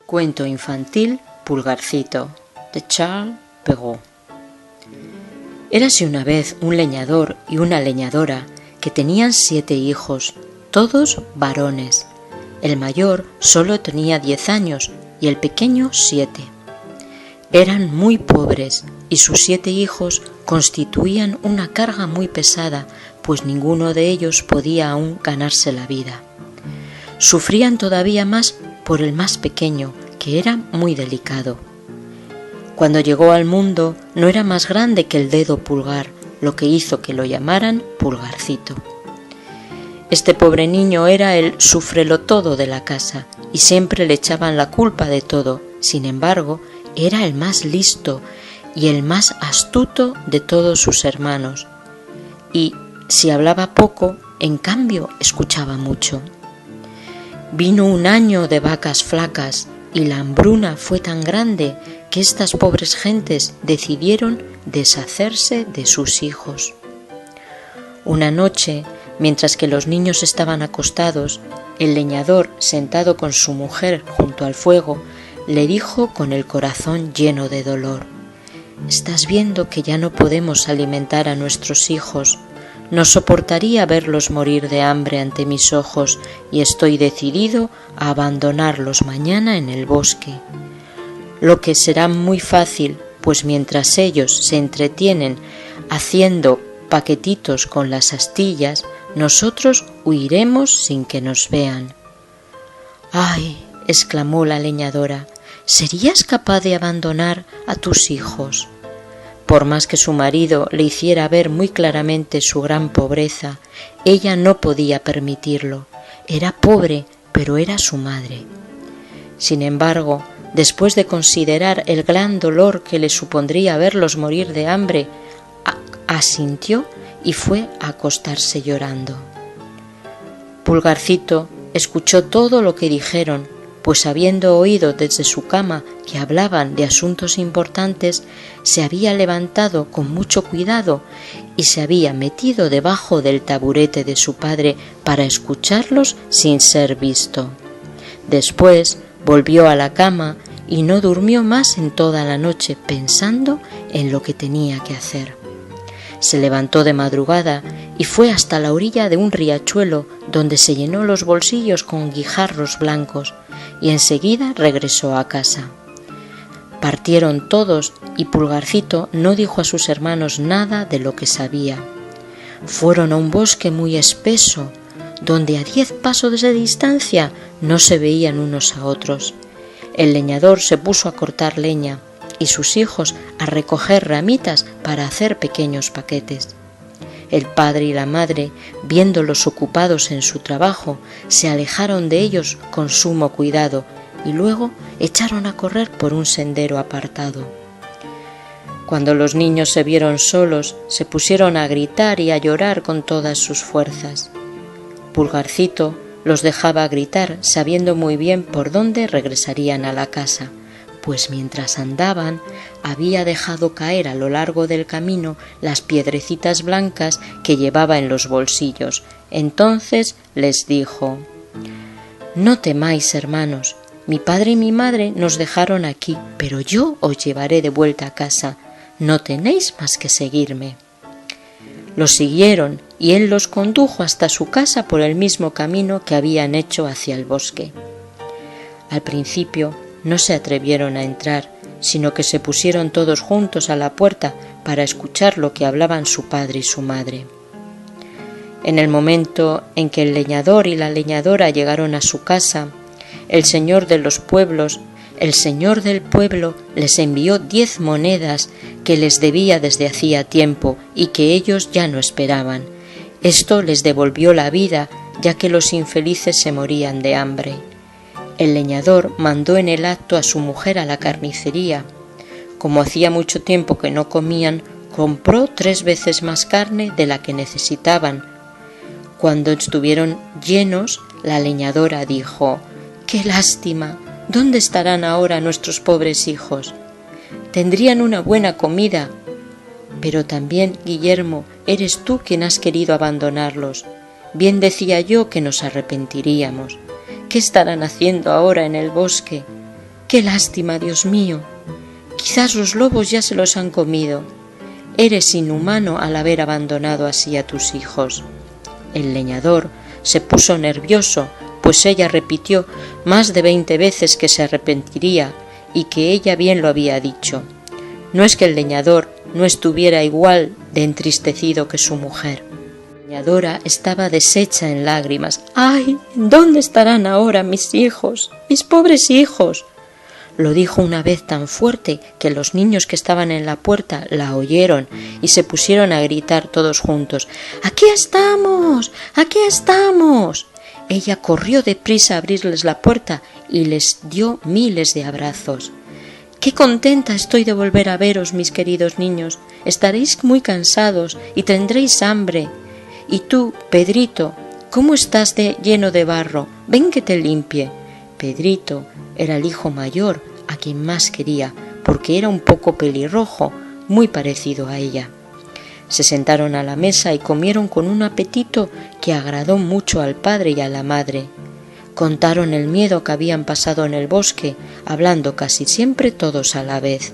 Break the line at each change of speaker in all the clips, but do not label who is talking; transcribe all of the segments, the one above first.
Cuento infantil Pulgarcito, de Charles Perrault. Érase una vez un leñador y una leñadora que tenían 7 hijos, todos varones. El mayor solo tenía 10 años y el pequeño 7. Eran muy pobres y sus 7 hijos constituían una carga muy pesada, pues ninguno de ellos podía aún ganarse la vida. Sufrían todavía más por el más pequeño, que era muy delicado. Cuando llegó al mundo no era más grande que el dedo pulgar, lo que hizo que lo llamaran Pulgarcito. Este pobre niño era el sufrelotodo de la casa y siempre le echaban la culpa de todo. Sin embargo, era el más listo y el más astuto de todos sus hermanos. Y si hablaba poco, en cambio escuchaba mucho. Vino un año de vacas flacas y la hambruna fue tan grande que estas pobres gentes decidieron deshacerse de sus hijos. Una noche, mientras que los niños estaban acostados, el leñador, sentado con su mujer junto al fuego, le dijo con el corazón lleno de dolor: «Estás viendo que ya no podemos alimentar a nuestros hijos. No soportaría verlos morir de hambre ante mis ojos y estoy decidido a abandonarlos mañana en el bosque. Lo que será muy fácil, pues mientras ellos se entretienen haciendo paquetitos con las astillas, nosotros huiremos sin que nos vean». «¡Ay!», exclamó la leñadora, «¿serías capaz de abandonar a tus hijos?». Por más que su marido le hiciera ver muy claramente su gran pobreza, ella no podía permitirlo. Era pobre, pero era su madre. Sin embargo, después de considerar el gran dolor que le supondría verlos morir de hambre, asintió y fue a acostarse llorando. Pulgarcito escuchó todo lo que dijeron, pues habiendo oído desde su cama que hablaban de asuntos importantes, se había levantado con mucho cuidado y se había metido debajo del taburete de su padre para escucharlos sin ser visto. Después volvió a la cama y no durmió más en toda la noche pensando en lo que tenía que hacer. Se levantó de madrugada y fue hasta la orilla de un riachuelo donde se llenó los bolsillos con guijarros blancos y enseguida regresó a casa. Partieron todos y Pulgarcito no dijo a sus hermanos nada de lo que sabía. Fueron a un bosque muy espeso, donde a 10 pasos de distancia no se veían unos a otros. El leñador se puso a cortar leña y sus hijos a recoger ramitas para hacer pequeños paquetes. El padre y la madre, viéndolos ocupados en su trabajo, se alejaron de ellos con sumo cuidado y luego echaron a correr por un sendero apartado. Cuando los niños se vieron solos, se pusieron a gritar y a llorar con todas sus fuerzas. Pulgarcito los dejaba gritar, sabiendo muy bien por dónde regresarían a la casa, pues mientras andaban había dejado caer a lo largo del camino las piedrecitas blancas que llevaba en los bolsillos. Entonces les dijo: «No temáis, hermanos, mi padre y mi madre nos dejaron aquí, pero yo os llevaré de vuelta a casa. No tenéis más que seguirme». Los siguieron y él los condujo hasta su casa por el mismo camino que habían hecho hacia el bosque. Al principio no se atrevieron a entrar, sino que se pusieron todos juntos a la puerta para escuchar lo que hablaban su padre y su madre. En el momento en que el leñador y la leñadora llegaron a su casa, el señor del pueblo les envió 10 monedas que les debía desde hacía tiempo y que ellos ya no esperaban. Esto les devolvió la vida, ya que los infelices se morían de hambre. El leñador mandó en el acto a su mujer a la carnicería. Como hacía mucho tiempo que no comían, compró 3 veces más carne de la que necesitaban. Cuando estuvieron llenos, la leñadora dijo: «¡Qué lástima! ¿Dónde estarán ahora nuestros pobres hijos? Tendrían una buena comida. Pero también, Guillermo, eres tú quien has querido abandonarlos. Bien decía yo que nos arrepentiríamos. ¿Qué estarán haciendo ahora en el bosque? ¡Qué lástima, Dios mío! Quizás los lobos ya se los han comido. Eres inhumano al haber abandonado así a tus hijos. El leñador se puso nervioso, pues ella repitió más de 20 veces que se arrepentiría y que ella bien lo había dicho. No es que el leñador no estuviera igual de entristecido que su mujer. La leñadora estaba deshecha en lágrimas. ¡Ay! ¿Dónde estarán ahora mis hijos? ¡Mis pobres hijos! Lo dijo una vez tan fuerte que los niños que estaban en la puerta la oyeron y se pusieron a gritar todos juntos. ¡Aquí estamos! ¡Aquí estamos! Ella corrió deprisa a abrirles la puerta y les dio miles de abrazos. ¡Qué contenta estoy de volver a veros, mis queridos niños! Estaréis muy cansados y tendréis hambre. Y tú, Pedrito, ¿cómo estás lleno de barro? Ven que te limpie. Pedrito era el hijo mayor, a quien más quería, porque era un poco pelirrojo, muy parecido a ella. Se sentaron a la mesa y comieron con un apetito que agradó mucho al padre y a la madre. Contaron el miedo que habían pasado en el bosque, hablando casi siempre todos a la vez.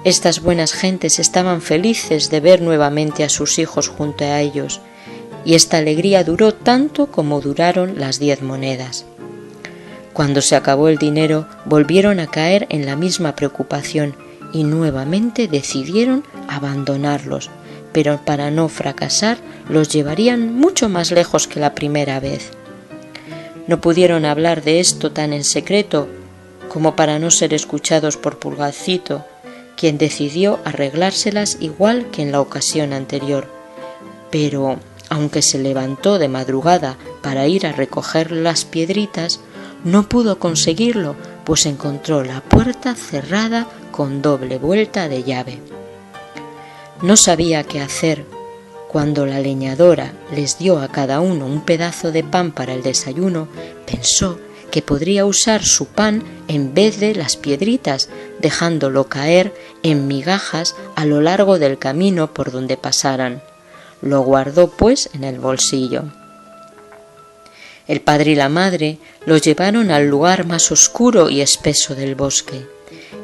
Estas buenas gentes estaban felices de ver nuevamente a sus hijos junto a ellos, y esta alegría duró tanto como duraron las 10 monedas. Cuando se acabó el dinero, volvieron a caer en la misma preocupación y nuevamente decidieron abandonarlos, pero para no fracasar los llevarían mucho más lejos que la primera vez. No pudieron hablar de esto tan en secreto como para no ser escuchados por Pulgarcito, quien decidió arreglárselas igual que en la ocasión anterior. Pero, aunque se levantó de madrugada para ir a recoger las piedritas, no pudo conseguirlo, pues encontró la puerta cerrada con doble vuelta de llave. No sabía qué hacer. Cuando la leñadora les dio a cada uno un pedazo de pan para el desayuno, pensó que podría usar su pan en vez de las piedritas, dejándolo caer en migajas a lo largo del camino por donde pasaran. Lo guardó, pues, en el bolsillo. El padre y la madre los llevaron al lugar más oscuro y espeso del bosque,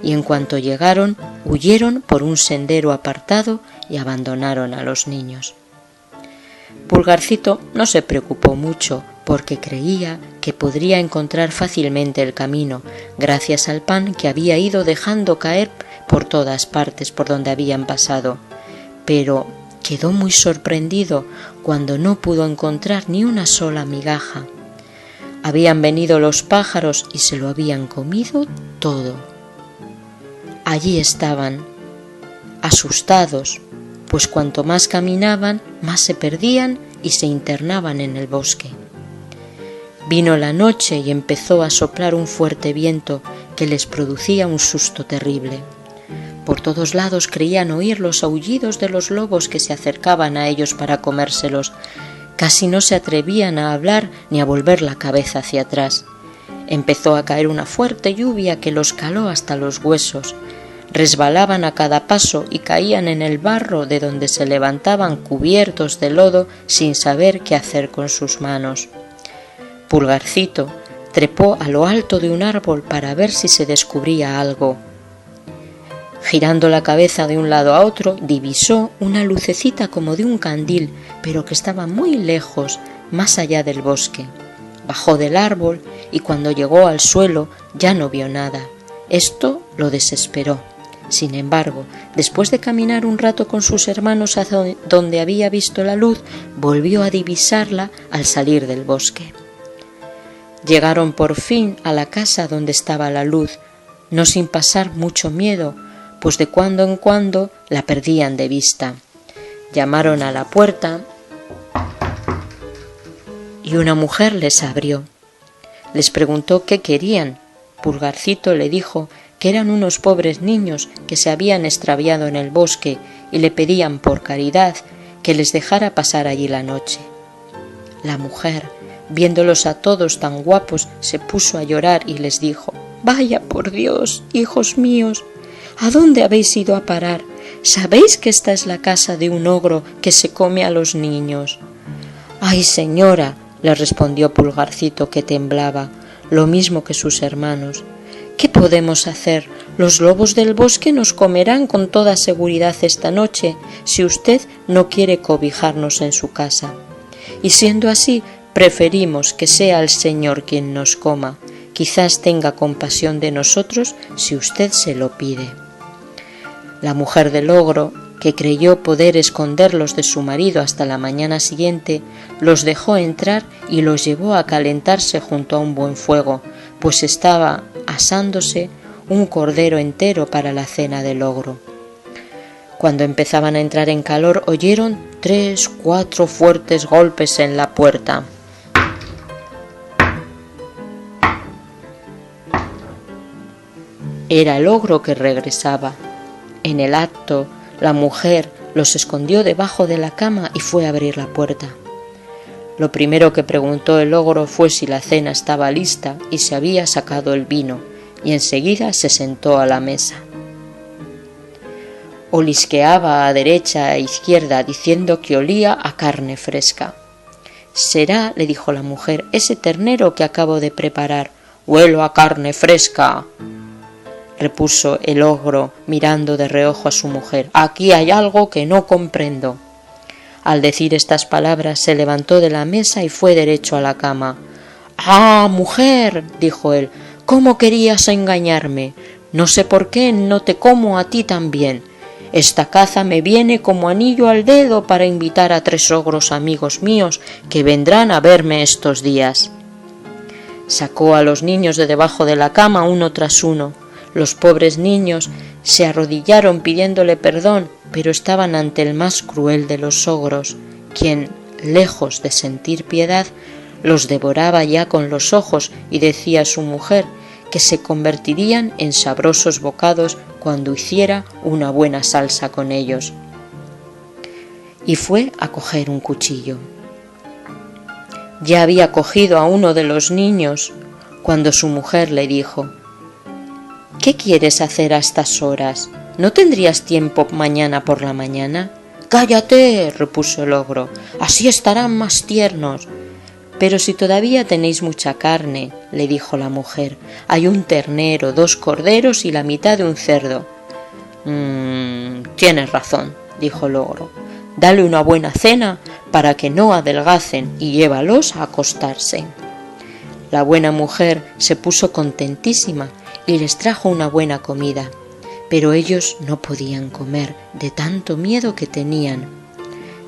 y en cuanto llegaron, huyeron por un sendero apartado y abandonaron a los niños. Pulgarcito no se preocupó mucho, porque creía que podría encontrar fácilmente el camino, gracias al pan que había ido dejando caer por todas partes por donde habían pasado, pero quedó muy sorprendido cuando no pudo encontrar ni una sola migaja. Habían venido los pájaros y se lo habían comido todo. Allí estaban, asustados, pues cuanto más caminaban, más se perdían y se internaban en el bosque. Vino la noche y empezó a soplar un fuerte viento que les producía un susto terrible. Por todos lados creían oír los aullidos de los lobos que se acercaban a ellos para comérselos. Casi no se atrevían a hablar ni a volver la cabeza hacia atrás. Empezó a caer una fuerte lluvia que los caló hasta los huesos. Resbalaban a cada paso y caían en el barro de donde se levantaban cubiertos de lodo sin saber qué hacer con sus manos. Pulgarcito trepó a lo alto de un árbol para ver si se descubría algo. Girando la cabeza de un lado a otro, divisó una lucecita como de un candil, pero que estaba muy lejos, más allá del bosque. Bajó del árbol y cuando llegó al suelo ya no vio nada. Esto lo desesperó. Sin embargo, después de caminar un rato con sus hermanos hacia donde había visto la luz, volvió a divisarla al salir del bosque. Llegaron por fin a la casa donde estaba la luz, no sin pasar mucho miedo, pues de cuando en cuando la perdían de vista. Llamaron a la puerta y una mujer les abrió. Les preguntó qué querían. Pulgarcito le dijo que eran unos pobres niños que se habían extraviado en el bosque y le pedían por caridad que les dejara pasar allí la noche. La mujer, viéndolos a todos tan guapos, se puso a llorar y les dijo: «Vaya por Dios, hijos míos, ¿a dónde habéis ido a parar? ¿Sabéis que esta es la casa de un ogro que se come a los niños?» «Ay, señora», le respondió Pulgarcito, que temblaba, lo mismo que sus hermanos, ¿Qué podemos hacer? Los lobos del bosque nos comerán con toda seguridad esta noche si usted no quiere cobijarnos en su casa. Y siendo así, preferimos que sea el Señor quien nos coma. Quizás tenga compasión de nosotros si usted se lo pide. La mujer del ogro, que creyó poder esconderlos de su marido hasta la mañana siguiente, los dejó entrar y los llevó a calentarse junto a un buen fuego, pues estaba asándose un cordero entero para la cena del ogro. Cuando empezaban a entrar en calor, oyeron 3, 4 fuertes golpes en la puerta. Era el ogro que regresaba. En el acto, la mujer los escondió debajo de la cama y fue a abrir la puerta. Lo primero que preguntó el ogro fue si la cena estaba lista y se había sacado el vino, y enseguida se sentó a la mesa. Olisqueaba a derecha e izquierda diciendo que olía a carne fresca. «Será», le dijo la mujer, «ese ternero que acabo de preparar». «Huelo a carne fresca», repuso el ogro mirando de reojo a su mujer. «Aquí hay algo que no comprendo». Al decir estas palabras se levantó de la mesa y fue derecho a la cama. «¡Ah, mujer!», dijo él, «¿cómo querías engañarme? No sé por qué no te como a ti también. Esta caza me viene como anillo al dedo para invitar a 3 ogros amigos míos que vendrán a verme estos días». Sacó a los niños de debajo de la cama uno tras uno. Los pobres niños se arrodillaron pidiéndole perdón, pero estaban ante el más cruel de los ogros, quien, lejos de sentir piedad, los devoraba ya con los ojos y decía a su mujer que se convertirían en sabrosos bocados cuando hiciera una buena salsa con ellos. Y fue a coger un cuchillo. Ya había cogido a uno de los niños cuando su mujer le dijo: «¿Qué quieres hacer a estas horas? ¿No tendrías tiempo mañana por la mañana?» «Cállate», repuso el ogro, «así estarán más tiernos». «Pero si todavía tenéis mucha carne», le dijo la mujer, «hay un ternero, 2 corderos y la mitad de un cerdo». Tienes razón», dijo el ogro, «dale una buena cena para que no adelgacen y llévalos a acostarse». La buena mujer se puso contentísima y les trajo una buena comida, pero ellos no podían comer de tanto miedo que tenían.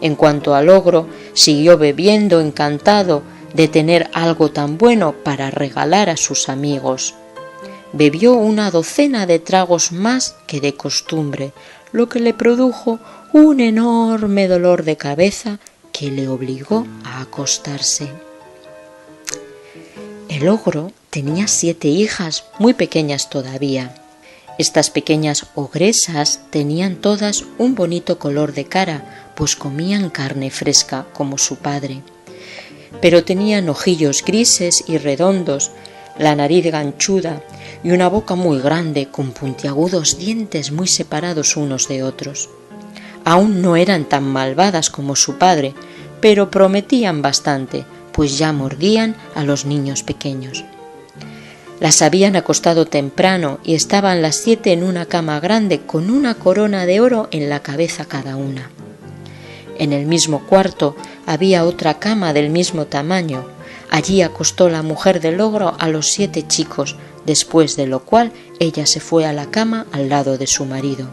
En cuanto al ogro, siguió bebiendo encantado de tener algo tan bueno para regalar a sus amigos. Bebió una docena de tragos más que de costumbre, lo que le produjo un enorme dolor de cabeza que le obligó a acostarse. El ogro tenía 7 hijas muy pequeñas todavía. Estas pequeñas ogresas tenían todas un bonito color de cara, pues comían carne fresca como su padre. Pero tenían ojillos grises y redondos, la nariz ganchuda y una boca muy grande con puntiagudos dientes muy separados unos de otros. Aún no eran tan malvadas como su padre, pero prometían bastante, pues ya mordían a los niños pequeños. Las habían acostado temprano y estaban las 7 en una cama grande con una corona de oro en la cabeza cada una. En el mismo cuarto había otra cama del mismo tamaño. Allí acostó la mujer del ogro a los 7 chicos, después de lo cual ella se fue a la cama al lado de su marido.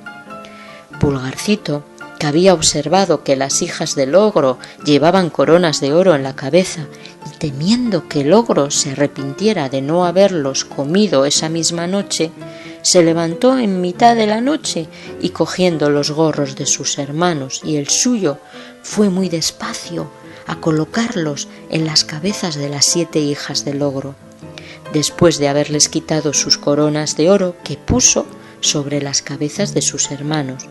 Pulgarcito, que había observado que las hijas del ogro llevaban coronas de oro en la cabeza y temiendo que el ogro se arrepintiera de no haberlos comido esa misma noche, se levantó en mitad de la noche y cogiendo los gorros de sus hermanos y el suyo, fue muy despacio a colocarlos en las cabezas de las 7 hijas del ogro, después de haberles quitado sus coronas de oro que puso sobre las cabezas de sus hermanos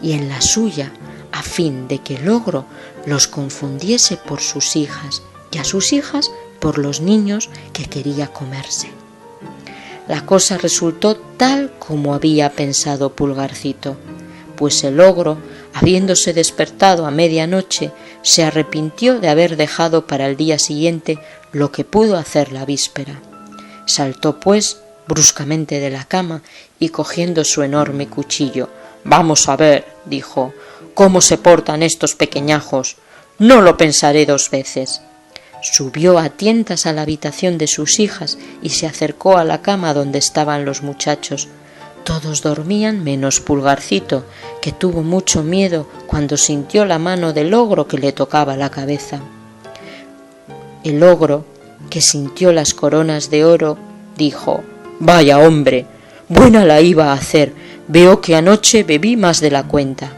y en la suya, a fin de que el ogro los confundiese por sus hijas y a sus hijas por los niños que quería comerse. La cosa resultó tal como había pensado Pulgarcito, pues el ogro, habiéndose despertado a medianoche, se arrepintió de haber dejado para el día siguiente lo que pudo hacer la víspera. Saltó pues bruscamente de la cama y cogiendo su enorme cuchillo. «Vamos a ver», dijo, «cómo se portan estos pequeñajos. No lo pensaré 2 veces». Subió a tientas a la habitación de sus hijas y se acercó a la cama donde estaban los muchachos. Todos dormían menos Pulgarcito, que tuvo mucho miedo cuando sintió la mano del ogro que le tocaba la cabeza. El ogro, que sintió las coronas de oro, dijo: «Vaya hombre, buena la iba a hacer. Veo que anoche bebí más de la cuenta».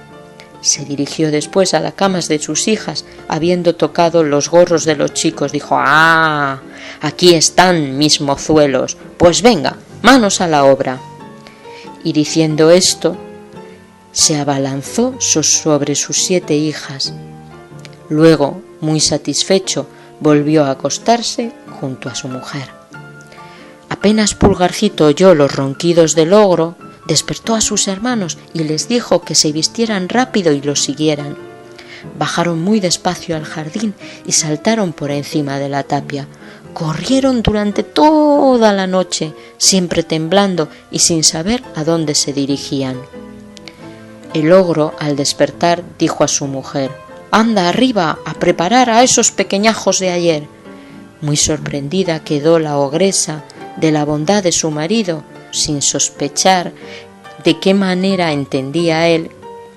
Se dirigió después a las camas de sus hijas, habiendo tocado los gorros de los chicos. Dijo: «¡Ah! Aquí están mis mozuelos. Pues venga, manos a la obra». Y diciendo esto, se abalanzó sobre sus 7 hijas. Luego, muy satisfecho, volvió a acostarse junto a su mujer. Apenas Pulgarcito oyó los ronquidos del ogro, despertó a sus hermanos y les dijo que se vistieran rápido y los siguieran. Bajaron muy despacio al jardín y saltaron por encima de la tapia. Corrieron durante toda la noche, siempre temblando y sin saber a dónde se dirigían. El ogro, al despertar, dijo a su mujer: «Anda arriba a preparar a esos pequeñajos de ayer». Muy sorprendida quedó la ogresa de la bondad de su marido, sin sospechar de qué manera entendía él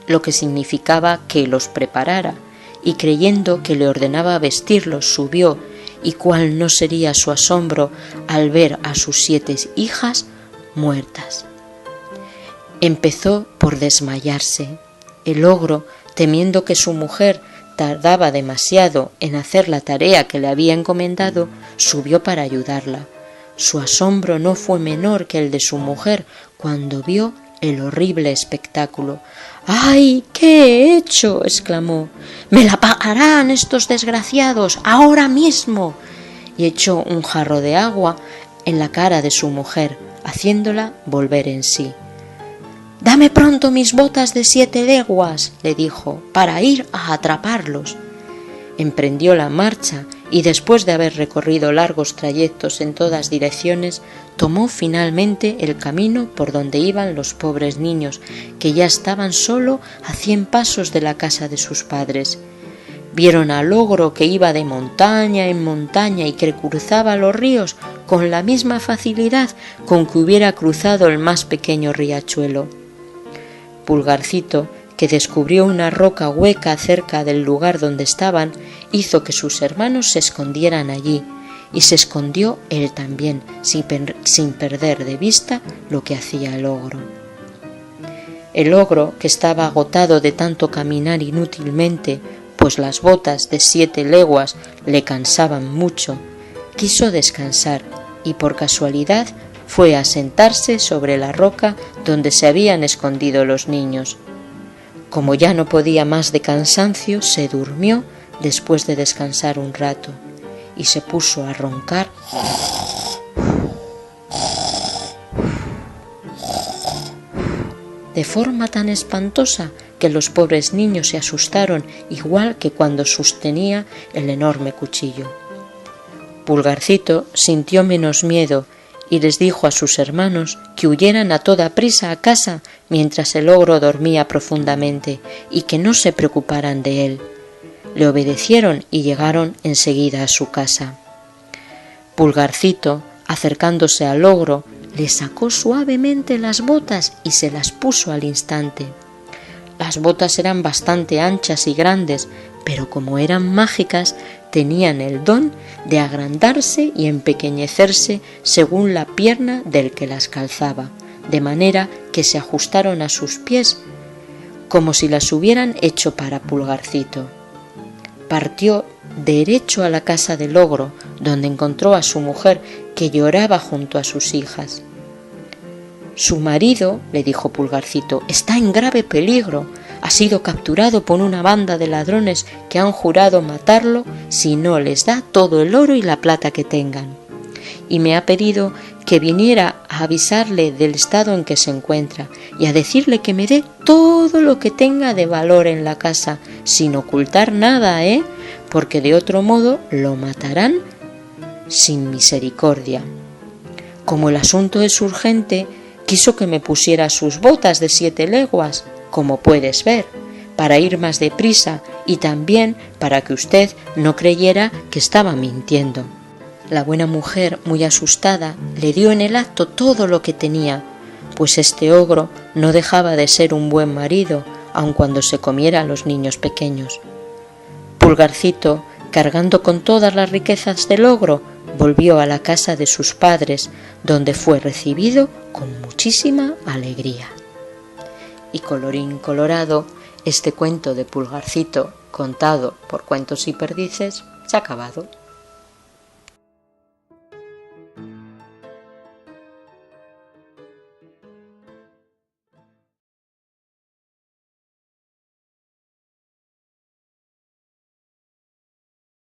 lo que significaba que los preparara, y creyendo que le ordenaba vestirlos, subió, y cuál no sería su asombro al ver a sus 7 hijas muertas. Empezó por desmayarse. El ogro, temiendo que su mujer tardaba demasiado en hacer la tarea que le había encomendado, subió para ayudarla. Su asombro no fue menor que el de su mujer cuando vio el horrible espectáculo. «¡Ay! ¿Qué he hecho?», exclamó. «¡Me la pagarán estos desgraciados ahora mismo!». Y echó un jarro de agua en la cara de su mujer, haciéndola volver en sí. «Dame pronto mis botas de 7 leguas», le dijo, «para ir a atraparlos». Emprendió la marcha y después de haber recorrido largos trayectos en todas direcciones, tomó finalmente el camino por donde iban los pobres niños, que ya estaban solo a 100 pasos de la casa de sus padres. Vieron al ogro que iba de montaña en montaña y que cruzaba los ríos con la misma facilidad con que hubiera cruzado el más pequeño riachuelo. Pulgarcito, que descubrió una roca hueca cerca del lugar donde estaban, hizo que sus hermanos se escondieran allí, y se escondió él también, sin perder de vista lo que hacía el ogro. El ogro, que estaba agotado de tanto caminar inútilmente, pues las botas de 7 leguas le cansaban mucho, quiso descansar y por casualidad fue a sentarse sobre la roca donde se habían escondido los niños. Como ya no podía más de cansancio, se durmió después de descansar un rato y se puso a roncar de forma tan espantosa que los pobres niños se asustaron igual que cuando sostenía el enorme cuchillo. Pulgarcito sintió menos miedo y les dijo a sus hermanos que huyeran a toda prisa a casa mientras el ogro dormía profundamente y que no se preocuparan de él. Le obedecieron y llegaron enseguida a su casa. Pulgarcito, acercándose al ogro, le sacó suavemente las botas y se las puso al instante. Las botas eran bastante anchas y grandes, pero como eran mágicas, tenían el don de agrandarse y empequeñecerse según la pierna del que las calzaba, de manera que se ajustaron a sus pies como si las hubieran hecho para Pulgarcito. Partió derecho a la casa del ogro, donde encontró a su mujer, que lloraba junto a sus hijas. «Su marido», le dijo Pulgarcito, «está en grave peligro. Ha sido capturado por una banda de ladrones que han jurado matarlo si no les da todo el oro y la plata que tengan. Y me ha pedido que viniera a avisarle del estado en que se encuentra y a decirle que me dé todo lo que tenga de valor en la casa, sin ocultar nada, porque de otro modo lo matarán sin misericordia». como el asunto es urgente, quiso que me pusiera sus botas de 7 leguas, como puedes ver, para ir más deprisa y también para que usted no creyera que estaba mintiendo. La buena mujer, muy asustada, le dio en el acto todo lo que tenía, pues este ogro no dejaba de ser un buen marido, aun cuando se comiera a los niños pequeños. Pulgarcito, cargando con todas las riquezas del ogro, volvió a la casa de sus padres, donde fue recibido con muchísima alegría. Y colorín colorado, este cuento de Pulgarcito, contado por Cuentos y Perdices, se ha acabado.